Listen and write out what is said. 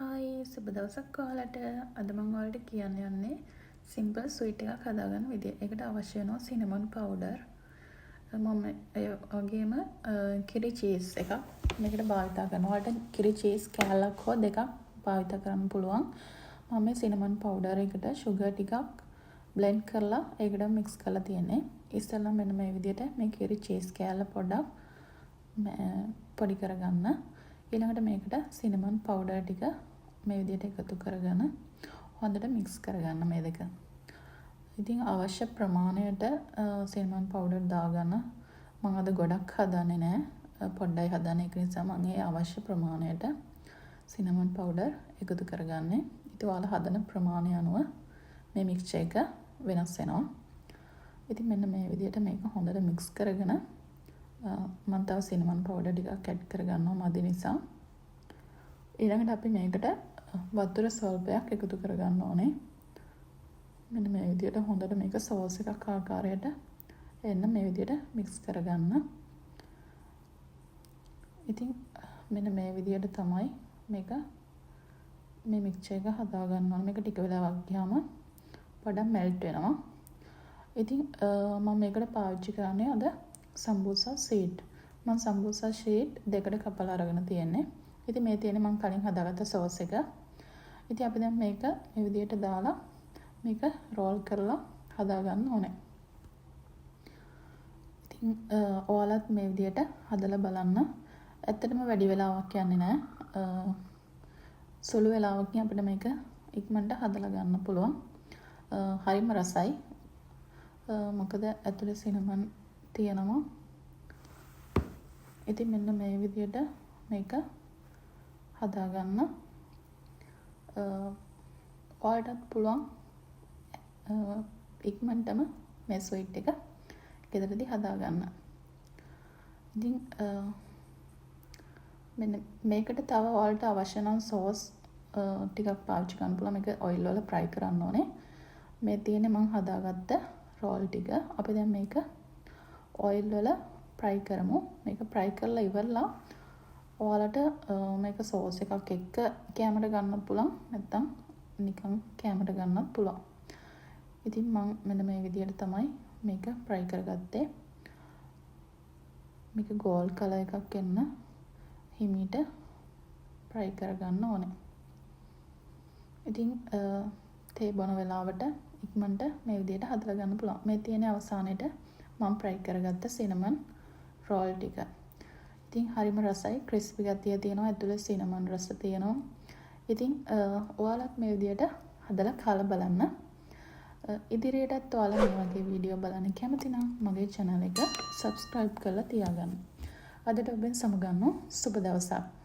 Hi සුබ දවසක් ඔයාලට. අද මම ඔයාලට කියන්න යන්නේ සිම්පල් ස්වීට් එකක් හදාගන්න විදිය. ඒකට අවශ්‍ය වෙනවා සිනමන් පවුඩර්. මම ඒ වගේම කිරි චීස් එකක් මේකට භාවිතා කරනවා. ඔයාලට කිරි චීස් කෑල්ලක් හෝ දෙකක් භාවිතා කරන්න පුළුවන්. මම මේ සිනමන් පවුඩර් එකට සුගර් ටිකක් බ්ලෙන්ඩ් කරලා ඒකට මික්ස් කරලා තියෙන්නේ. ඉස්සෙල්ලා මෙන්න මේ විදියට මේ කිරි චීස් කෑල්ල පොඩ්ඩක් පොඩි කරගන්න. ඊළඟට මේකට සිනමන් පවුඩර් ටික මේ විදිහට එකතු කරගෙන හොඳට මික්ස් කරගන්න මේ දෙක. ඉතින් අවශ්‍ය ප්‍රමාණයට සිනමන් පවුඩර් දාගන්න. මම අද ගොඩක් හදන්නේ නැහැ. පොඩ්ඩයි හදන්නේ. ඒක නිසා මම ඒ අවශ්‍ය ප්‍රමාණයට සිනමන් පවුඩර් එකතු කරගන්නේ. ඉතින් ඔයාලා හදන ප්‍රමාණය අනුව මේ මික්ස්චර් එක වෙනස් වෙනවා. ඉතින් මෙන්න මේ විදිහට මේක හොඳට මික්ස් කරගෙන මම තව සිනමන් පවුඩර් ටිකක් ඇඩ් කරගන්නවා මදි නිසා. ඊළඟට අපි මේකට වතුර ස්වල්පයක් එකතු කරගන්න ඕනේ. මෙන්න මේ විදිහට හොඳට මේක සෝස් එකක් ආකාරයට එන්න මේ විදිහට මික්ස් කරගන්න. ඉතින් මෙන්න මේ විදිහට තමයි මේක මේ මික්ස්චර් එක හදා ගන්න ඕනේ. මේක ටික වෙලාවක් ගියාම පොඩ්ඩක් මෙල්ට් වෙනවා. ඉතින් මම මේකට පාවිච්චි කරන්නේ අද සම්බෝසා ෂීට්. මම සම්බෝසා ෂීට් දෙකට කපලා අරගෙන තියෙන්නේ. ඉතින් මේ තියෙන්නේ මම කලින් හදාගත්ත සෝස් එක. ඉතින් අපි දැන් මේක මේ විදිහට දාලා මේක රෝල් කරලා හදා ගන්න ඕනේ. ඉතින් ඔයාලත් මේ විදිහට හදලා බලන්න. ඇත්තටම වැඩි වෙලාවක් යන්නේ නැහැ. සුළු වෙලාවකින් අපිට මේක ඉක්මනට හදලා ගන්න පුළුවන්. හරිම රසයි. මොකද ඇතුලේ සිනමන් තියෙනවා. ඉතින් මෙන්න මේ විදිහට මේක හදාගන්න. ඔයාලටත් පුළුවන් ඉක්මනටම මේ ස්වීට් එක ගෙදරදී හදාගන්න. ඉතින් මෙන්න මේකට තව ඔයාලට අවශ්‍ය නම් සෝස් ටිකක් පාවිච්චි කරන්න පුළුවන්. මේක ඔයිල් වල fry කරන්න ඕනේ. මේ තියෙන්නේ මම හදාගත්ත රෝල් ටික. අපි දැන් මේක ඔයිල් වල fry කරමු. මේක fry කරලා ඉවරලා ඔයාලට මේක සෝස් එකක් එක්ක කැමරට ගන්නත් පුළුවන්. නැත්නම් නිකන් කැමරට ගන්නත් පුළුවන්. ඉතින් මම මෙන්න මේ විදිහට තමයි මේක fry කරගත්තේ. මේක ගෝල්ඩ් කලර් එකක් එන්න හිමීට fry කරගන්න ඕනේ. ඉතින් තේ බොන වෙලාවට ඉක්මනට මේ විදිහට හදලා ගන්න පුළුවන්. මේ තියෙන අවසානයේට මම fry කරගත්ත සිනමන් රෝල් ටික. ඉතින් හරිම රසයි. ක්‍රිස්පි ගතිය තියෙනවා. ඇතුලේ සිනමන් රස තියෙනවා. ඉතින් ඔයාලත් මේ විදිහට හදලා කාලා බලන්න. ඉදිරියටත් ඔයාලා මේ වගේ වීඩියෝ බලන්න කැමති නම් මගේ channel එක subscribe කරලා තියාගන්න. අදට ඔබෙන් සමුගන්නවා. සුබ දවසක්.